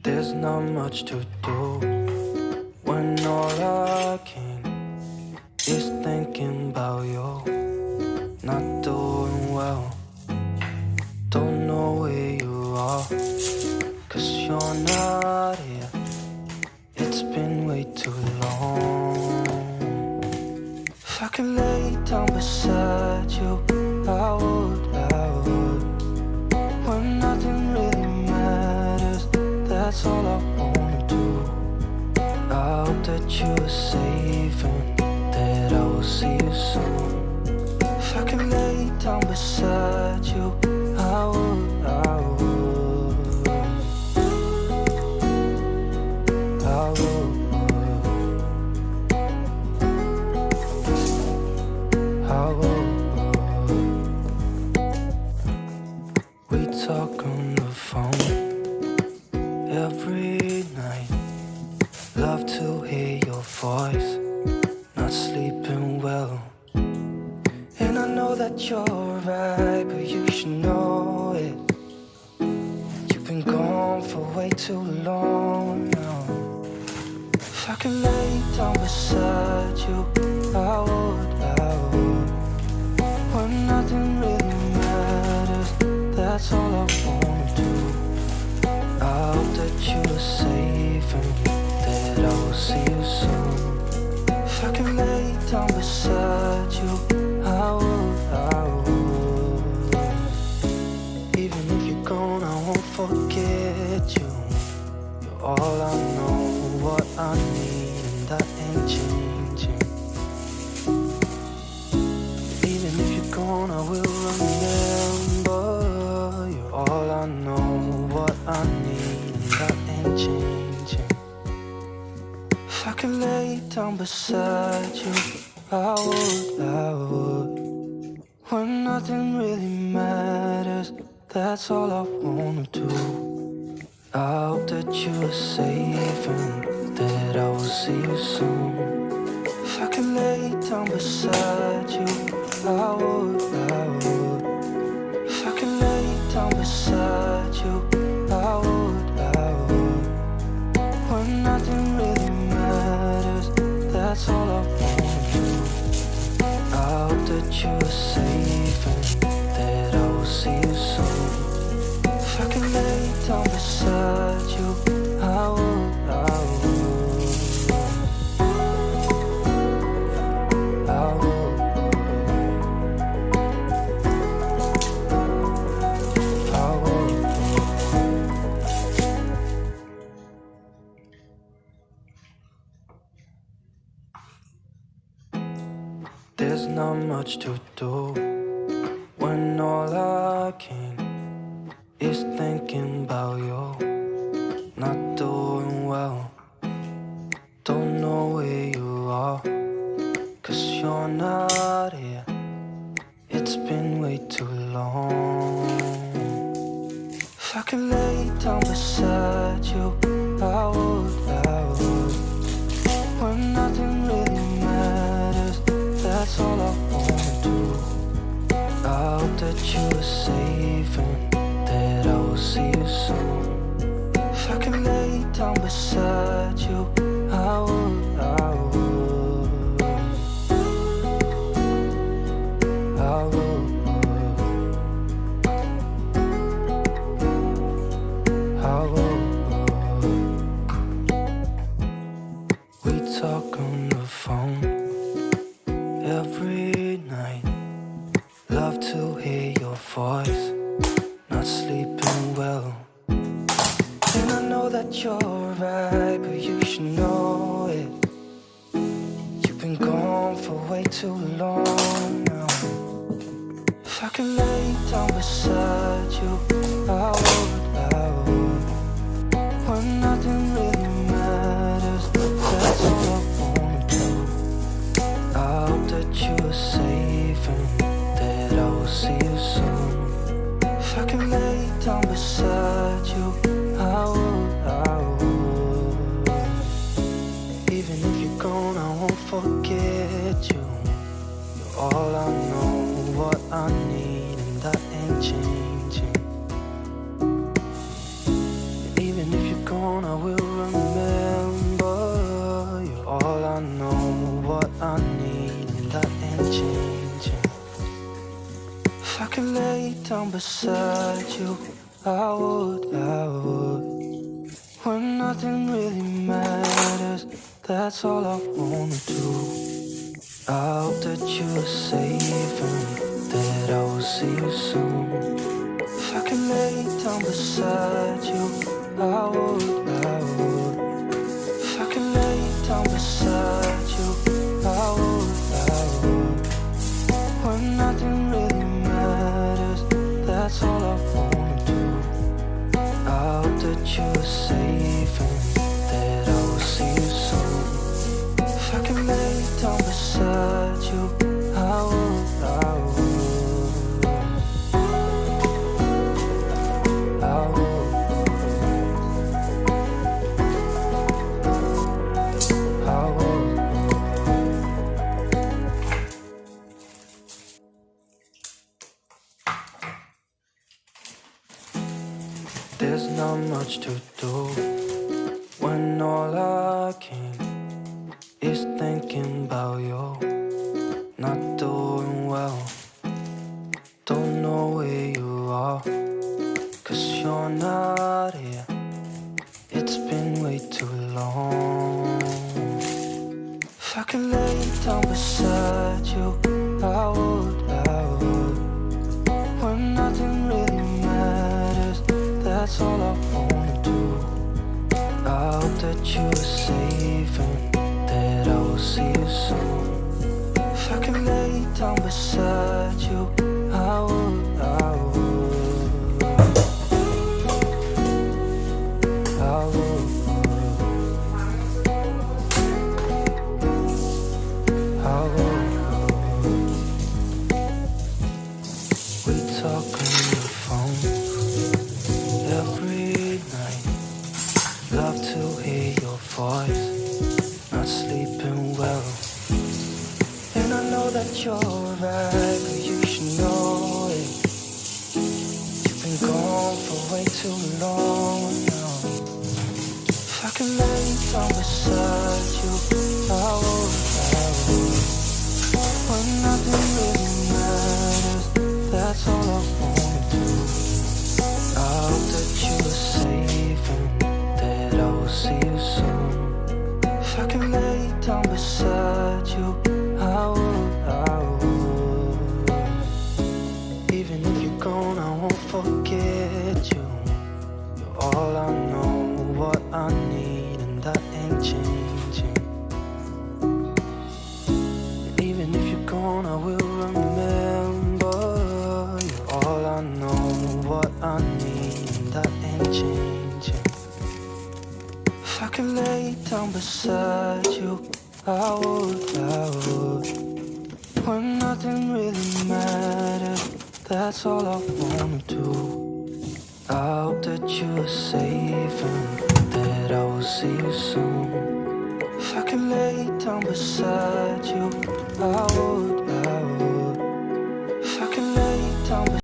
There's not much to do when all I can is thinking about you. Not doing well, don't know where you are, 'cause you're not here. It's been way too long. If I could lay down beside you, I would. When nothing really matters, that's all I wanna do. I hope that you are safe and that I will see you soon. If I could lay down beside you, I would. We talk on the phone every night. Love to hear your voice. Not sleeping well, and I know that you're right, but you should know it. You've been gone for way too long now. If I could lay down beside you, I would. When nothing really matters, that's all I wanna do. I hope that you are safe and that I will see you soon. If I can lay down beside you, I would. Even if you're gone, I won't forget you. You're all I know, what I need, and that ain't changing. Even if you're gone, I will remember. You're all I know, what I need, and that ain't changing. If I could lay down beside you, I would. When nothing really matters, that's all I wanna do. I hope that you are safe and that I will see you soon. If I could lay down beside you, I would. If I could lay down beside you, I would. When nothing really matters, that's all I wanna do. I hope that you are safe and that I will see you soon. If I could lay down beside you, I would. There's not much to do when all I can is thinking about you. Not doing well, don't know where you are, 'cause you're not here. It's been way too long. If I could lay down beside you, I would. When nothing really matters, that's all I wanna do. I hope that you are safe and that I will see you soon. If I could lay down beside you, I would. We talk on the phone every night. Love to hear your voice. Not sleeping well, and I know that you're right, but you should know it. You've been gone for way too long now. If I could lay down beside you, I would. When nothing really matters, that's all I wanna do. I hope that you are safe and that I will see you soon. If I can lay down beside you, I would. Even if you're gone, I won't forget you. You're all I know, what I need, and that ain't changing. And even if you're gone, could lay down beside you, I would. When nothing really matters, that's all I wanna do. I hope that you are safe and that I will see you soon. If I could lay down beside you, I would. If I could lay down beside you, I would. When nothing really matters, that's all I wanna do. I hope that you are safe and that I will see you soon. If I could lay down beside you, I would. I would. There's not much to do when all I can is thinking about you. Not doing well, don't know where you are, 'cause you're not here. It's been way too long. If I could lay down beside you, I would. When nothing really matters, that's all I wanna do. I hope that you are safe and that I will see you soon. If I could lay down beside you, I would. We talk on the phone every night. Love to hear your voice. Not sleeping well, and I know that you're right, but you should know it. You've been gone for way too long now. If I could lay down beside you, I would. When nothing really matters, that's all I wanna do. I hope that you are safe and that I will see you soon. If I could lay down beside you, I would. Even if you're gone, I won't forget you. You're all I know, what I need, and that ain't changing. And even if you're gone, I will remember. You're all I know, what I need, and that ain't changing. If I could lay down beside you, I would. When nothing really matters, that's all I wanna do. I hope that you are safe and that I will see you soon. If I could lay down beside you, I would.